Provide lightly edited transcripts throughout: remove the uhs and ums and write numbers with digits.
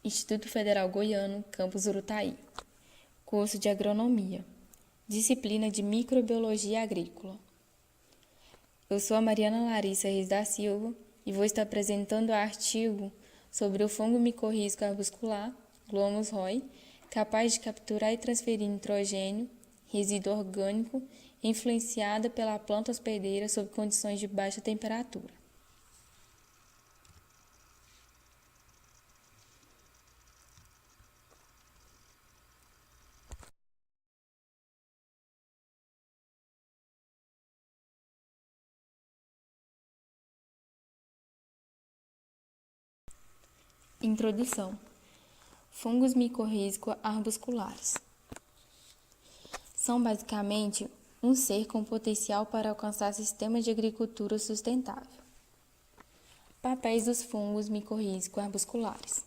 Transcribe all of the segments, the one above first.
Instituto Federal Goiano, Campus Urutaí. Curso de Agronomia. Disciplina de Microbiologia Agrícola. Eu sou a Mariana Larissa Reis da Silva e vou estar apresentando o artigo sobre o fungo micorrízico arbuscular, Glomus roi, capaz de capturar e transferir nitrogênio, resíduo orgânico, influenciada pela planta hospedeira sob condições de baixa temperatura. Introdução. Fungos micorrízico-arbusculares. São basicamente um ser com potencial para alcançar sistemas de agricultura sustentável. Papéis dos fungos micorrízico-arbusculares.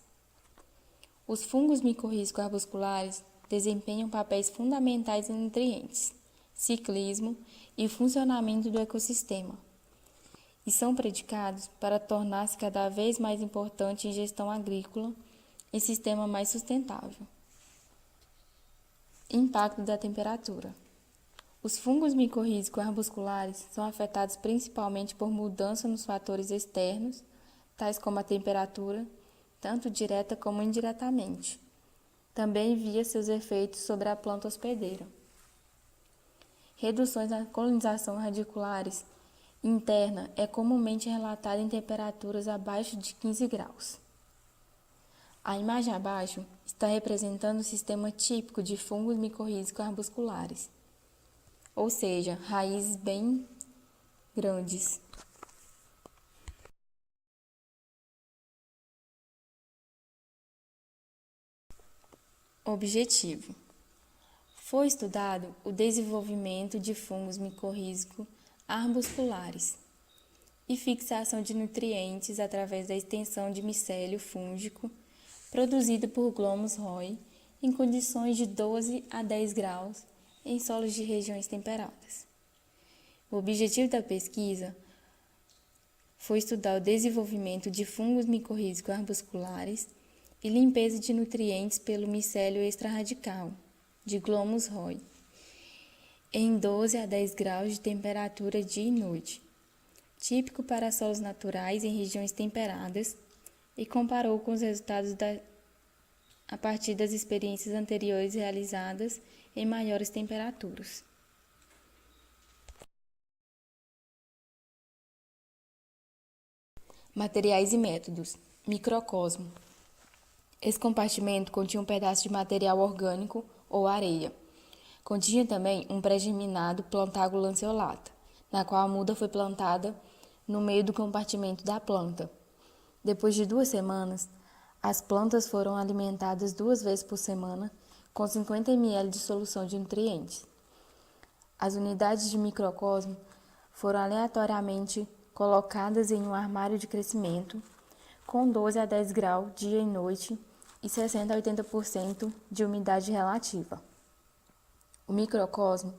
Os fungos micorrízico-arbusculares desempenham papéis fundamentais em nutrientes, ciclismo e funcionamento do ecossistema, e são predicados para tornar-se cada vez mais importante em gestão agrícola e sistema mais sustentável. Impacto da temperatura. Os fungos micorrízico-arbusculares são afetados principalmente por mudança nos fatores externos, tais como a temperatura, tanto direta como indiretamente. Também via seus efeitos sobre a planta hospedeira. Reduções na colonização radiculares interna é comumente relatada em temperaturas abaixo de 15 graus. A imagem abaixo está representando o sistema típico de fungos micorrízico-arbusculares, ou seja, raízes bem grandes. Objetivo: foi estudado o desenvolvimento de fungos micorrízico-arbusculares e fixação de nutrientes através da extensão de micélio fúngico produzido por Glomus roi em condições de 12 a 10 graus em solos de regiões temperadas. O objetivo da pesquisa foi estudar o desenvolvimento de fungos micorrízico-arbusculares e limpeza de nutrientes pelo micélio extrarradical de Glomus roi em 12 a 10 graus de temperatura dia e noite, típico para solos naturais em regiões temperadas, e comparou com os resultados a partir das experiências anteriores realizadas em maiores temperaturas. Materiais e métodos. Microcosmo. Esse compartimento continha um pedaço de material orgânico ou areia. Continha também um pré-germinado Plantago lanceolata, na qual a muda foi plantada no meio do compartimento da planta. Depois de 2 semanas, as plantas foram alimentadas 2 vezes por semana com 50 ml de solução de nutrientes. As unidades de microcosmo foram aleatoriamente colocadas em um armário de crescimento com 12 a 10 graus dia e noite e 60 a 80% de umidade relativa. O microcosmo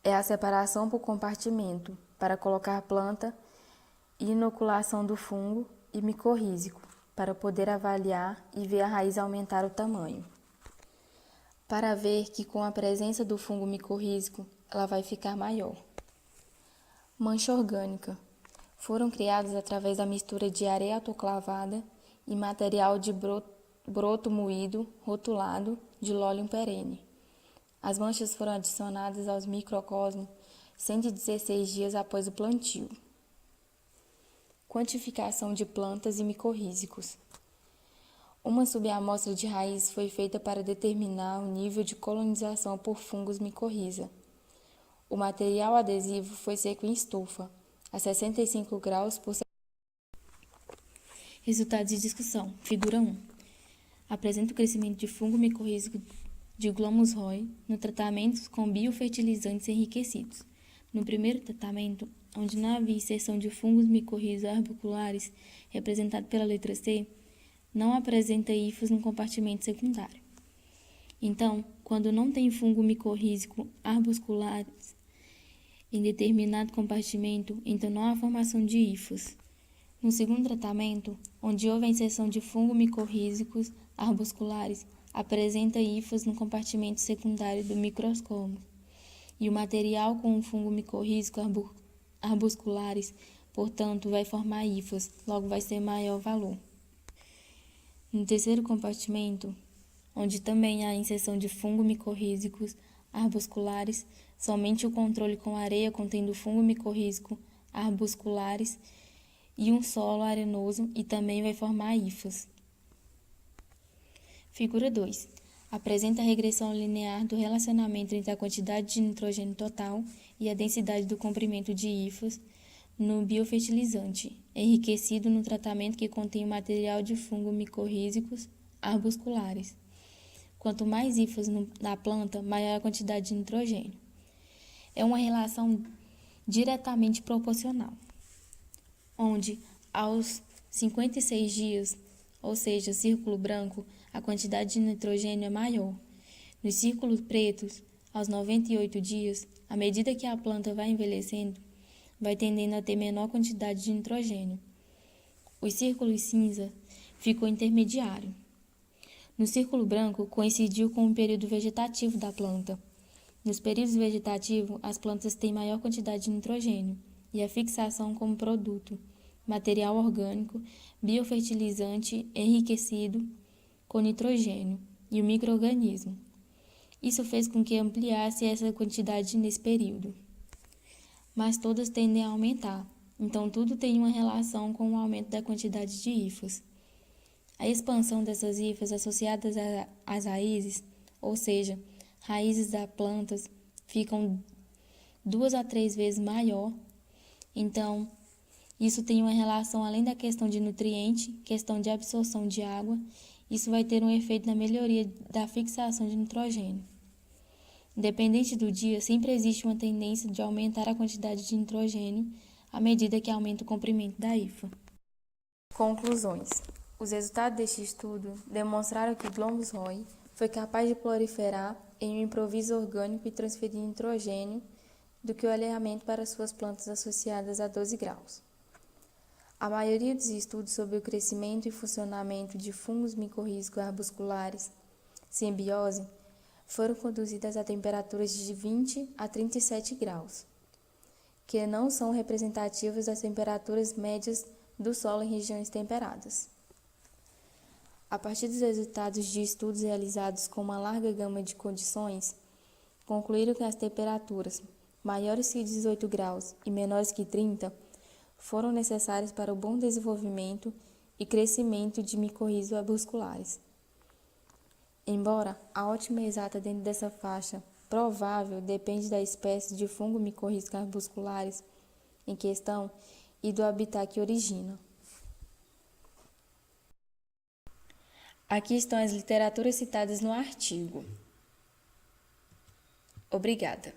é a separação por compartimento para colocar planta e inoculação do fungo e micorrízico para poder avaliar e ver a raiz aumentar o tamanho. Para ver que com a presença do fungo micorrízico ela vai ficar maior. Mancha orgânica. Foram criadas através da mistura de areia autoclavada e material de broto moído, rotulado, de Lolium perenne. As manchas foram adicionadas aos microcosmos 116 dias após o plantio. Quantificação de plantas e micorrízicos. Uma subamostra de raiz foi feita para determinar o nível de colonização por fungos micorriza. O material adesivo foi seco em estufa, a 65 graus por... Resultados de discussão. Figura 1. Apresenta o crescimento de fungo micorrízico de Glomus roi no tratamento com biofertilizantes enriquecidos. No primeiro tratamento, onde não havia inserção de fungos micorrízico-arbusculares, representado pela letra C, não apresenta hifos no compartimento secundário. Então, quando não tem fungo micorrízico-arbusculares em determinado compartimento, então não há formação de hifos. No segundo tratamento, onde houve a inserção de fungo micorrízicos arbusculares, apresenta hifas no compartimento secundário do microcosmo, e o material com o fungo micorrízico arbusculares, portanto, vai formar hifas, logo vai ser maior valor. No terceiro compartimento, onde também há inserção de fungo micorrízicos arbusculares, somente o controle com areia contendo fungo micorrízico arbusculares e um solo arenoso e também vai formar hifas. Figura 2. Apresenta a regressão linear do relacionamento entre a quantidade de nitrogênio total e a densidade do comprimento de hifas no biofertilizante, enriquecido no tratamento que contém o material de fungo micorrízicos arbusculares. Quanto mais hifas na planta, maior a quantidade de nitrogênio. É uma relação diretamente proporcional, onde aos 56 dias, ou seja, círculo branco, a quantidade de nitrogênio é maior. Nos círculos pretos, aos 98 dias, à medida que a planta vai envelhecendo, vai tendendo a ter menor quantidade de nitrogênio. Os círculos cinza ficou intermediário. No círculo branco, coincidiu com o período vegetativo da planta. Nos períodos vegetativos, as plantas têm maior quantidade de nitrogênio e a fixação como produto, material orgânico, biofertilizante enriquecido com nitrogênio e o micro-organismo. Isso fez com que ampliasse essa quantidade nesse período. Mas todas tendem a aumentar, então tudo tem uma relação com o aumento da quantidade de hifas. A expansão dessas hifas associadas às raízes, ou seja, raízes das plantas, ficam 2 a 3 vezes maior. Então, isso tem uma relação além da questão de nutriente, questão de absorção de água. Isso vai ter um efeito na melhoria da fixação de nitrogênio. Independente do dia, sempre existe uma tendência de aumentar a quantidade de nitrogênio à medida que aumenta o comprimento da hifa. Conclusões. Os resultados deste estudo demonstraram que o Glomus roi foi capaz de proliferar em um improviso orgânico e transferir nitrogênio do que o alinhamento para suas plantas associadas a 12 graus. A maioria dos estudos sobre o crescimento e funcionamento de fungos micorrízicos arbusculares, simbiose, foram conduzidas a temperaturas de 20 a 37 graus, que não são representativas das temperaturas médias do solo em regiões temperadas. A partir dos resultados de estudos realizados com uma larga gama de condições, concluíram que as temperaturas maiores que 18 graus e menores que 30 foram necessárias para o bom desenvolvimento e crescimento de micorrízicos arbusculares. Embora a ótima exata dentro dessa faixa provável depende da espécie de fungo micorrízicos arbusculares em questão e do habitat que origina. Aqui estão as literaturas citadas no artigo. Obrigada.